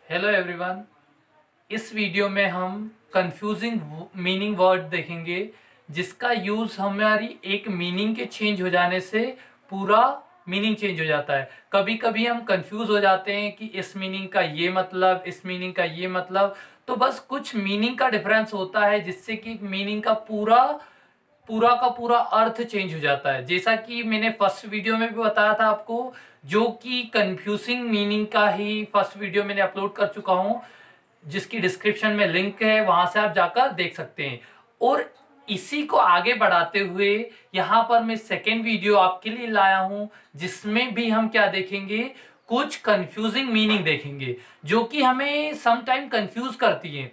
Hello everyone. इस video में हम कंफ्यूजिंग मीनिंग वर्ड देखेंगे जिसका यूज़ हमारी एक मीनिंग के चेंज हो जाने से पूरा मीनिंग चेंज हो जाता है। कभी कभी हम कंफ्यूज हो जाते हैं कि इस मीनिंग का ये मतलब, इस मीनिंग का ये मतलब। तो बस कुछ मीनिंग का डिफरेंस होता है जिससे कि मीनिंग का पूरा पूरा का पूरा अर्थ चेंज हो जाता है। जैसा कि मैंने फर्स्ट वीडियो में भी बताया था आपको, जो कि कंफ्यूजिंग मीनिंग का ही फर्स्ट वीडियो मैंने अपलोड कर चुका हूं, जिसकी डिस्क्रिप्शन में लिंक है, वहां से आप जाकर देख सकते हैं। और इसी को आगे बढ़ाते हुए यहां पर मैं सेकेंड वीडियो आपके लिए लाया हूं, जिसमें भी हम क्या देखेंगे, कुछ कंफ्यूजिंग मीनिंग देखेंगे जो कि हमें सम टाइम कंफ्यूज करती है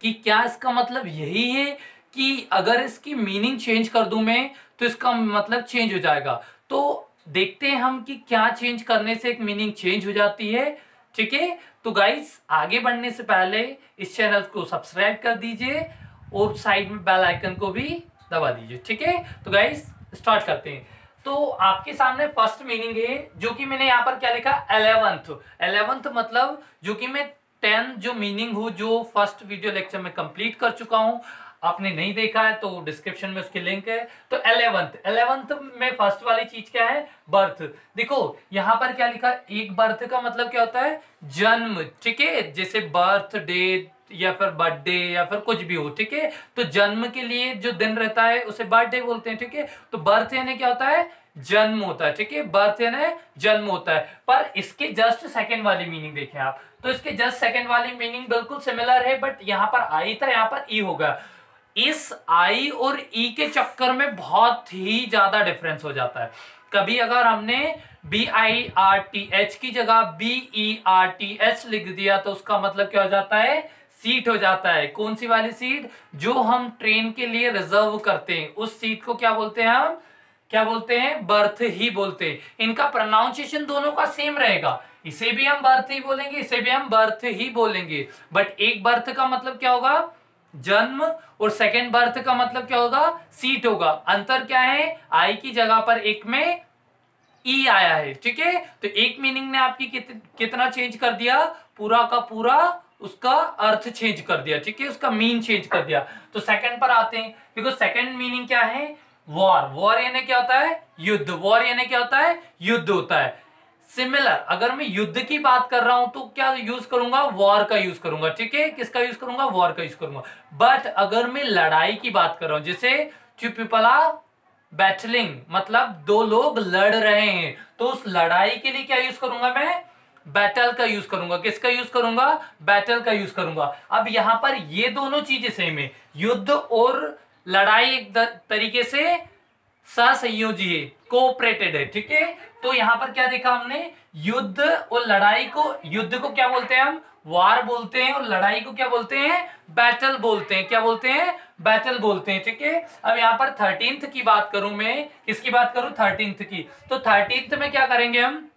कि क्या इसका मतलब यही है कि अगर इसकी मीनिंग चेंज कर दूं मैं तो इसका मतलब चेंज हो जाएगा। तो देखते हैं हम कि क्या चेंज करने से एक मीनिंग चेंज हो जाती है। ठीक है, तो गाइस आगे बढ़ने से पहले इस चैनल को सब्सक्राइब कर दीजिए और साइड में बेल आइकन को भी दबा दीजिए। ठीक है, तो गाइस स्टार्ट करते हैं। तो आपके सामने फर्स्ट मीनिंग है जो कि मैंने यहाँ पर क्या लिखा, 11th मतलब जो कि मैं 10 जो मीनिंग हो जो फर्स्ट वीडियो लेक्चर में कंप्लीट कर चुका हूं। आपने नहीं देखा है तो डिस्क्रिप्शन में उसकी लिंक है। तो 11th में फर्स्ट वाली चीज क्या है, बर्थ। देखो यहां पर क्या लिखा, एक बर्थ का मतलब क्या होता है, जन्म। ठीक है, जैसे बर्थ डे या फिर बर्थडे या फिर कुछ भी हो। ठीक है, तो जन्म के लिए जो दिन रहता है उसे बर्थडे बोलते हैं। ठीक है, तो बर्थ यानी क्या होता है, जन्म होता है। ठीक है, बर्थ यानी जन्म होता है। पर इसके जस्ट सेकंड वाली मीनिंग देखें आप, तो इसके जस्ट सेकंड वाली मीनिंग बिल्कुल सिमिलर है, बट यहां पर आई था, यहां पर ई होगा। इस आई और ई के चक्कर में बहुत ही ज्यादा डिफरेंस हो जाता है। कभी अगर हमने BIRTH की जगह BERTH लिख दिया तो उसका मतलब क्या हो जाता है, सीट हो जाता है। कौन सी वाली सीट, जो हम ट्रेन के लिए रिजर्व करते हैं, उस सीट को क्या बोलते हैं, हम क्या बोलते हैं, बर्थ ही बोलते हैं। इनका प्रोनाउंसिएशन दोनों का सेम रहेगा, इसे भी हम बर्थ ही बोलेंगे, इसे भी हम बर्थ ही बोलेंगे। बट एक बर्थ का मतलब क्या होगा, जन्म, और सेकेंड बर्थ का मतलब क्या होगा, सीट होगा। अंतर क्या है, आई की जगह पर एक में ई आया है। ठीक है, तो एक मीनिंग ने आपकी कितना चेंज कर दिया, पूरा का पूरा उसका अर्थ चेंज कर दिया। ठीक है, उसका मीन चेंज कर दिया। तो सेकंड पर आते हैं। देखो सेकंड मीनिंग क्या है, वॉर। वॉर यानी क्या होता है, युद्ध। वॉर यानी क्या होता है, युद्ध होता है। सिमिलर, अगर मैं युद्ध की बात कर रहा हूं तो क्या यूज करूंगा, वॉर का यूज करूंगा। ठीक है, किसका यूज करूंगा, वॉर का यूज करूंगा। बट अगर मैं लड़ाई की बात कर रहा हूं, जैसे टू पीपल आर बैटलिंग, मतलब दो लोग लड़ रहे हैं, तो उस लड़ाई के लिए क्या यूज करूंगा मैं, बैटल का यूज करूंगा। किसका यूज करूंगा, बैटल का यूज करूंगा। अब यहां पर ये दोनों चीजें सेम है, युद्ध और लड़ाई एक तरीके से सहसंयोजी है, कोऑपरेटेड है। ठीक है, तो यहां पर क्या देखा हमने, युद्ध और लड़ाई को, युद्ध को क्या बोलते हैं हम, वार बोलते हैं, और लड़ाई को क्या बोलते हैं, बैटल बोलते हैं। क्या बोलते हैं, बैटल बोलते हैं। ठीक है, अब यहां पर 13th की बात करूं मैं, किसकी बात करूं, 13th की। तो 13th में क्या करेंगे हम,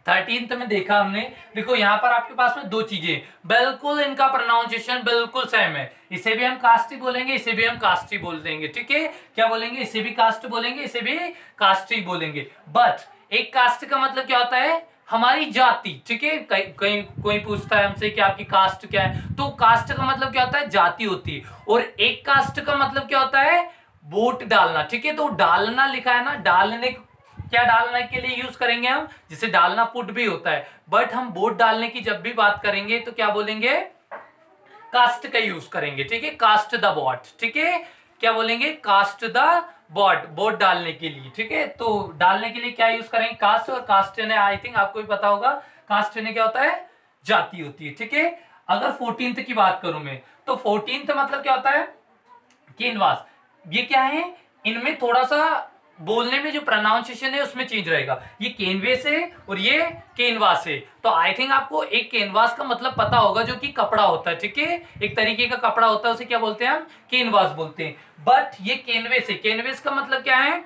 13th में देखा हमने, देखो यहां पर आपके पास में दो चीजें, बिल्कुल इनका प्रोनाउंसिएशन बिल्कुल सेम है। इसे भी हम कास्टी बोलेंगे, इसे भी हम कास्टी बोल देंगे। ठीक है, क्या बोलेंगे, इसे भी कास्ट बोलेंगे, इसे भी कास्टी बोलेंगे। बट एक कास्ट का मतलब क्या होता है, हमारी जाति। ठीक है, कहीं कोई पूछता है हमसे कि आपकी कास्ट क्या है, तो कास्ट का मतलब क्या होता है, जाति होती है। और एक कास्ट का मतलब क्या होता है, वोट डालना। ठीक है, तो डालना लिखा है ना, डालने, क्या डालने के लिए यूज करेंगे हम, जिसे डालना पुट भी होता है। बट हम वोट डालने की जब भी बात करेंगे तो क्या बोलेंगे, कास्ट का यूज करेंगे। ठीक है, कास्ट द वोट। ठीक है, क्या बोलेंगे, कास्ट द वोट, वोट डालने के लिए। ठीक है, तो डालने के लिए क्या यूज करेंगे, कास्ट। और कास्ट ने, आई थिंक आपको भी पता होगा, कास्ट ने क्या होता है, जाति होती है। ठीक है, अगर 14th की बात करूं मैं, तो 14th मतलब क्या होता है, कैनवास। ये क्या है, इनमें थोड़ा सा बोलने में जो प्रोनाउंसिएशन है उसमें चेंज रहेगा। ये कैनवेस है और ये कैनवास है। तो आई थिंक आपको एक कैनवास का मतलब पता होगा, जो कि कपड़ा होता है। ठीक है, एक तरीके का कपड़ा होता है, उसे क्या बोलते हैं हम, कैनवास बोलते हैं। बट ये कैनवेस है, कैनवेस का मतलब क्या है,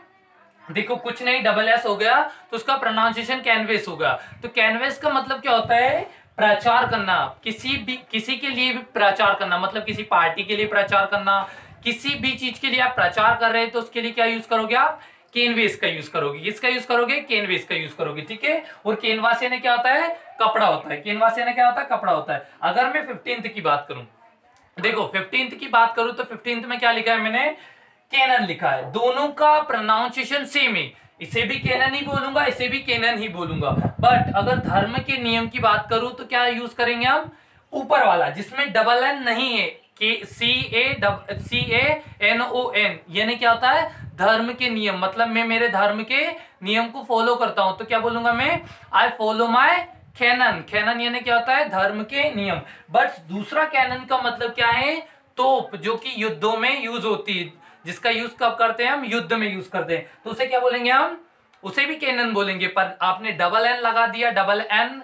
देखो कुछ नहीं, डबल एस हो गया तो उसका प्रोनाउंसिएशन कैनवेस होगा। तो कैनवेस का मतलब क्या होता है, प्रचार करना, किसी के लिए भी प्रचार करना, मतलब किसी पार्टी के लिए प्रचार करना, किसी भी चीज के लिए आप प्रचार कर रहे हैं तो उसके लिए क्या यूज करोगे आप, कैनवेस का यूज करोगे। किसका यूज करोगे? कैनवेस का यूज करोगे, ठीक है। और कैनवास यानी क्या होता है? कपड़ा होता है। कैनवास यानी क्या होता है? कपड़ा होता है। अगर मैं 15th की बात करूं, देखो 15th की बात करूं तो 15th में क्या लिखा है मैंने? कैनन लिखा है। दोनों का प्रोनाउंसिएशन सेम है। इसे भी कैनन ही बोलूंगा, इसे भी कैनन ही बोलूंगा। बट अगर धर्म के नियम की बात करूं तो क्या यूज करेंगे हम? ऊपर वाला जिसमें डबल एन नहीं है, के CANON, यानी क्या होता है? धर्म के नियम। मतलब मैं मेरे धर्म के नियम को फॉलो करता हूं, तो क्या बोलूंगा मैं? I follow my canon. Canon यानी क्या होता है? धर्म के नियम। बट दूसरा कैनन का मतलब क्या है? तोप, जो कि युद्धों में यूज होती है, जिसका यूज कब करते हैं हम? युद्ध में यूज करते हैं, तो उसे क्या बोलेंगे हम? उसे भी कैनन बोलेंगे। पर आपने डबल एन लगा दिया, डबल एन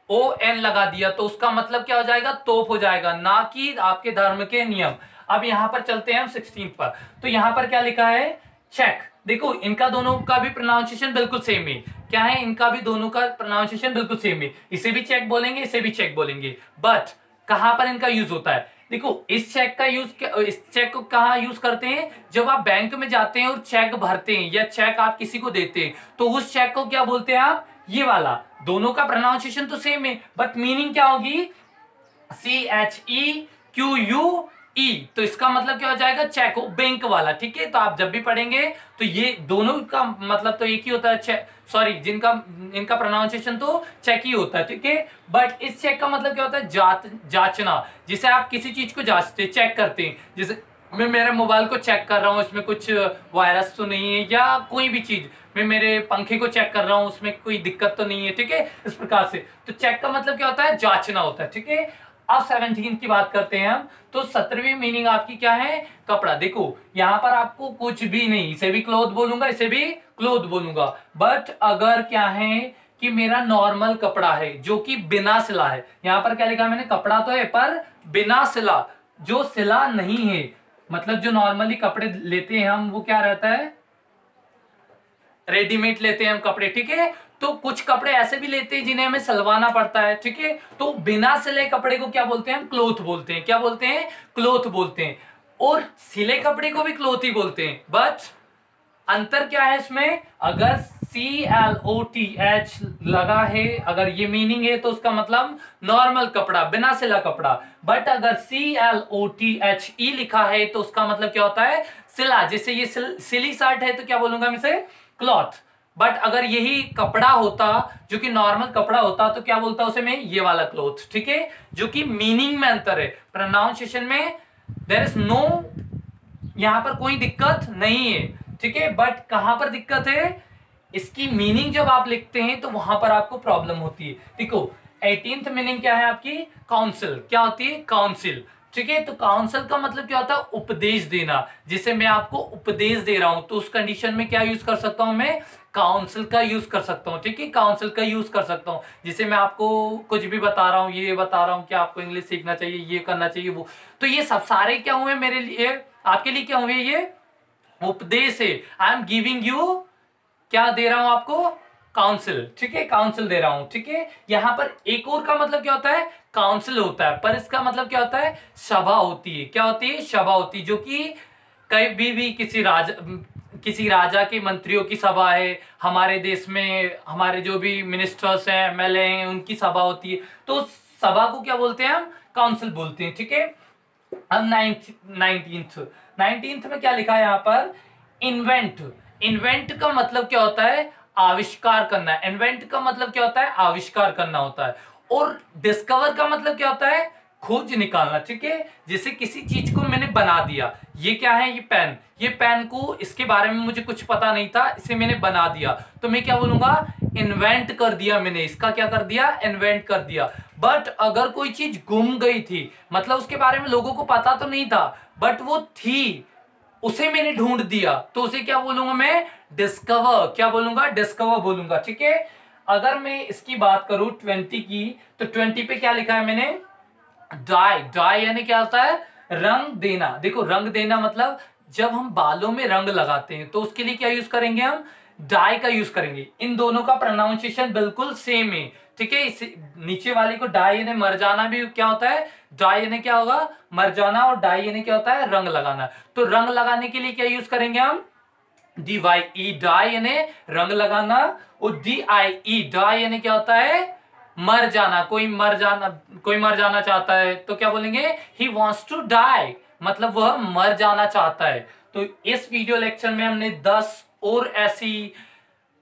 ON लगा दिया, तो उसका मतलब क्या हो जाएगा? तोप हो जाएगा, ना कि आपके धर्म के नियम। अब यहां पर चलते हैं हम 16 पर। तो यहां पर क्या लिखा है? चेक। देखो इनका दोनों का भी प्रोनाउंसिएशन बिल्कुल सेम है। क्या है? इनका भी दोनों का प्रोनाउंसिएशन बिल्कुल सेम है। इसे भी चेक बोलेंगे, इसे भी चेक बोलेंगे। बट कहां पर इनका यूज होता है? देखो इस चेक का यूज, इस चेक को कहां यूज करते हैं? जब आप बैंक में जाते हैं और चेक भरते हैं या चेक आप किसी को देते हैं, तो उस चेक को क्या बोलते हैं आप? ये वाला। दोनों का प्रोनाउंसिएशन तो सेम है, बट मीनिंग क्या होगी? CHEQUE। तो इसका मतलब क्या हो जाएगा? चेक, बैंक वाला, ठीक है। तो आप जब भी पढ़ेंगे तो ये दोनों का मतलब तो एक ही होता है, सॉरी, जिनका इनका प्रोनाउंसिएशन तो चेक ही होता है, ठीक है। बट इस चेक का मतलब क्या होता है? जांचना। जिसे आप किसी चीज को जांचते, चेक करते हैं। जैसे मैं मेरे मोबाइल को चेक कर रहा हूँ, इसमें कुछ वायरस तो नहीं है, या कोई भी चीज। मैं मेरे पंखे को चेक कर रहा हूँ, उसमें कोई दिक्कत तो नहीं है, ठीक है। इस प्रकार से तो चेक का मतलब क्या होता है? जांचना होता है, ठीक है। अब 17 की बात करते हैं हम। तो 17वीं मीनिंग आपकी क्या है? कपड़ा। देखो यहां पर आपको कुछ भी नहीं, इसे भी क्लोथ बोलूंगा, इसे भी क्लोथ बोलूंगा। बट अगर क्या है कि मेरा नॉर्मल कपड़ा है जो कि बिना सिला है, यहां पर क्या लिखा मैंने? कपड़ा तो है पर बिना सिला, जो सिला नहीं है। मतलब जो नॉर्मली कपड़े लेते हैं हम, वो क्या रहता है? रेडीमेड लेते हैं हम कपड़े, ठीक है। तो कुछ कपड़े ऐसे भी लेते हैं जिन्हें हमें सिलवाना पड़ता है, ठीक है। तो बिना सिले कपड़े को क्या बोलते हैं? हम क्लोथ बोलते हैं। क्या बोलते हैं? क्लोथ बोलते हैं। और सिले कपड़े को भी क्लोथ ही बोलते हैं। बट अंतर क्या है इसमें? अगर CLOTH लगा है, अगर ये मीनिंग है, तो उसका मतलब नॉर्मल कपड़ा, बिना सिला कपड़ा। बट अगर CLOTHE लिखा है, तो उसका मतलब क्या होता है? सिला। जैसे ये सिली शर्ट है, तो क्या बोलूंगा मैं इसे? क्लॉथ। बट अगर यही कपड़ा होता, जो कि नॉर्मल कपड़ा होता, तो क्या बोलता उसे मैं? ये वाला क्लॉथ, ठीक है। जो कि मीनिंग में अंतर है, प्रोनाउंसिएशन में देयर इज नो, यहां पर कोई दिक्कत नहीं है, ठीक है। बट कहां पर दिक्कत है? इसकी मीनिंग जब आप लिखते हैं तो वहां पर आपको प्रॉब्लम होती है। देखो 18th मीनिंग क्या है आपकी? काउंसिल। क्या होती है? काउंसिल, ठीक है। तो काउंसिल का मतलब क्या होता है? उपदेश देना। जिसे मैं आपको उपदेश दे रहा हूं, तो उस कंडीशन में क्या यूज कर सकता हूं मैं? काउंसिल का यूज कर सकता हूं, ठीक है। काउंसिल का यूज कर सकता हूं। जिसे मैं आपको कुछ भी बता रहा हूं, ये बता रहा हूं कि आपको इंग्लिश सीखना चाहिए, ये करना चाहिए, वो। तो ये सब सारे क्या हुए मेरे लिए, आपके लिए क्या हुए? ये उपदेश है। आई एम गिविंग यू, क्या दे रहा हूं आपको? काउंसिल, ठीक है। काउंसिल दे रहा हूं, ठीक है। यहां पर एक और का मतलब क्या होता है? काउंसिल होता है, पर इसका मतलब क्या होता है? सभा होती है। क्या होती है? सभा होती है। जो कि कभी भी किसी राजा के मंत्रियों की सभा है, हमारे देश में हमारे जो भी मिनिस्टर्स हैं, MLA हैं, उनकी सभा होती है। तो सभा को क्या बोलते हैं हम? काउंसिल बोलते हैं, ठीक है। अब 19th में क्या लिखा है यहाँ पर? इन्वेंट। इन्वेंट का मतलब क्या होता है? आविष्कार करना है। इन्वेंट का मतलब क्या होता है? आविष्कार करना होता है। और डिस्कवर का मतलब क्या होता है? खोज निकालना, ठीक है। जैसे किसी चीज को मैंने बना दिया, ये क्या है? ये पेन। ये पेन को, इसके बारे में मुझे कुछ पता नहीं था, इसे मैंने बना दिया, तो मैं क्या बोलूंगा? इन्वेंट कर दिया मैंने। इसका क्या कर दिया? इन्वेंट कर दिया। बट अगर कोई चीज गुम गई थी, मतलब उसके बारे में लोगों को पता तो नहीं था, बट वो थी, उसे मैंने ढूंढ दिया, तो उसे क्या बोलूंगा मैं? डिस्कवर। क्या बोलूंगा? डिस्कवर बोलूंगा, ठीक है। अगर मैं इसकी बात करूं 20 की, तो 20 पे क्या लिखा है मैंने? डाई। डाई यानी क्या होता है? रंग देना। देखो रंग देना मतलब जब हम बालों में रंग लगाते हैं, तो उसके लिए क्या यूज करेंगे हम? डाई का यूज करेंगे। इन दोनों का प्रोनाउंसिएशन बिल्कुल सेम है, ठीक है। इस नीचे वाले को डाई यानी मर जाना भी क्या होता है? डाई यानी क्या होगा? मर जाना। और डाई यानी क्या होता है? रंग लगाना। तो रंग लगाने के लिए क्या यूज करेंगे हम? DYE डाई यानी रंग लगाना, और DIE डाई यानी क्या होता है, मर जाना। कोई मर जाना चाहता है तो क्या बोलेंगे, ही वॉन्ट्स टू डाई, मतलब वह मर जाना चाहता है। तो इस वीडियो लेक्चर में हमने 10 और ऐसी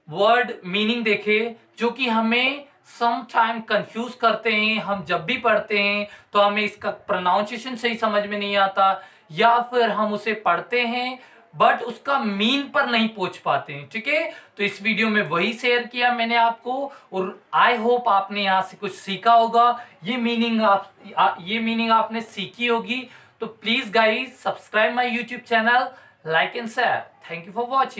वर्ड मीनिंग देखे जो कि हमें सम टाइम कंफ्यूज करते हैं। हम जब भी पढ़ते हैं तो हमें इसका प्रोनाउंसिएशन सही समझ में नहीं आता, या फिर हम उसे पढ़ते हैं बट उसका मीन पर नहीं पहुंच पाते हैं। ठीक है, तो इस वीडियो में वही शेयर किया मैंने आपको, और आई होप आपने यहाँ से कुछ सीखा होगा। ये मीनिंग आपने सीखी होगी। तो please guys subscribe my YouTube channel, like and share. Thank you for watching.